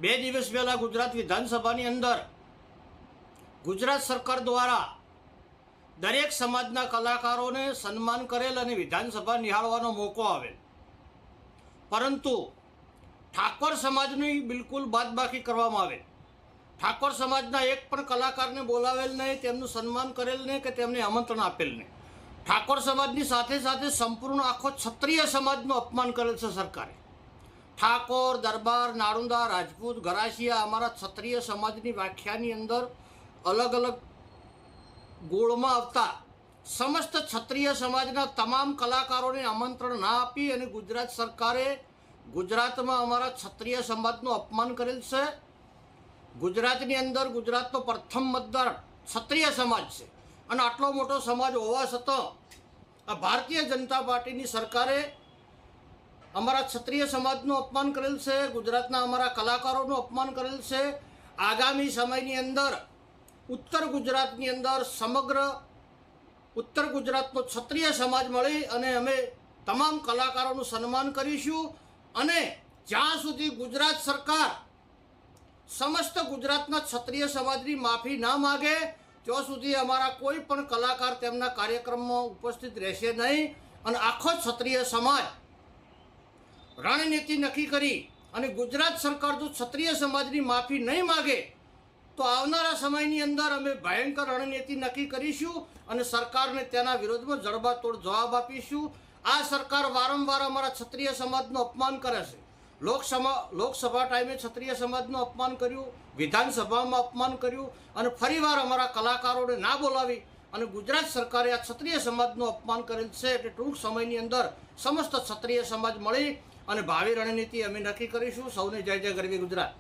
2 દિવસ પહેલા ગુજરાત વિધાનસભાની અંદર ગુજરાત સરકાર દ્વારા દરેક સમાજના કલાકારોને સન્માન કરેલ અને વિધાનસભા નિહાળવાનો મોકો આવેલ, પરંતુ ઠાકોર સમાજની બિલકુલ બાદબાકી કરવામાં આવેલ. ઠાકોર સમાજના એક પણ કલાકારને બોલાવેલ નહીં, તેમનું સન્માન કરેલ નહીં કે તેમને આમંત્રણ આપેલ નહીં. ઠાકોર સમાજની સાથે સાથે સંપૂર્ણ આખો ક્ષત્રિય સમાજનું અપમાન કરેલ છે સરકારે. ઠાકોર, દરબાર, નાળુંદા, રાજપૂત, ગરાસિયા અમારા ક્ષત્રિય સમાજની વ્યાખ્યાની અંદર અલગ અલગ ગોળમાં આવતા સમસ્ત ક્ષત્રિય સમાજના તમામ કલાકારોને આમંત્રણ ના આપી અને ગુજરાત સરકારે ગુજરાતમાં અમારા ક્ષત્રિય સમાજનું અપમાન કરેલ છે. ગુજરાતની અંદર ગુજરાતનો પ્રથમ મતદાર ક્ષત્રિય સમાજ છે અને આટલો મોટો સમાજ હોવા છતાં આ ભારતીય જનતા પાર્ટીની સરકારે અમારા ક્ષત્રિય સમાજનું અપમાન કરેલ છે, ગુજરાતના અમારા કલાકારોનું અપમાન કરેલ છે. આગામી સમયની અંદર ઉત્તર ગુજરાતની અંદર સમગ્ર ઉત્તર ગુજરાતનો ક્ષત્રિય સમાજ મળી અને અમે તમામ કલાકારોનું સન્માન કરીશું અને જ્યાં સુધી ગુજરાત સરકાર સમસ્ત ગુજરાતના ક્ષત્રિય સમાજની માફી ના માગે ત્યાં સુધી અમારા કોઈ પણ કલાકાર તેમના કાર્યક્રમમાં ઉપસ્થિત રહેશે નહીં અને આખો ક્ષત્રિય સમાજ રણનીતિ નક્કી કરી અને ગુજરાત સરકાર જો ક્ષત્રિય સમાજની માફી નહીં માગે તો આવનારા સમયની અંદર અમે ભયંકર રણનીતિ નક્કી કરીશું અને સરકારને તેના વિરોધમાં જડબાતોડ જવાબ આપીશું. આ સરકાર વારંવાર અમારા ક્ષત્રિય સમાજનું અપમાન કરે છે. લોકસભા ટાઈમે ક્ષત્રિય સમાજનું અપમાન કર્યું, વિધાનસભામાં અપમાન કર્યું અને ફરીવાર અમારા કલાકારોને ના બોલાવી અને ગુજરાત સરકારે આ ક્ષત્રિય સમાજનું અપમાન કરેલ છે. એટલે ટૂંક સમયની અંદર સમસ્ત ક્ષત્રિય સમાજ મળી અને ભાવિ રણનીતિ અમે નક્કી કરીશું. સૌને જય જય ગરવી ગુજરાત.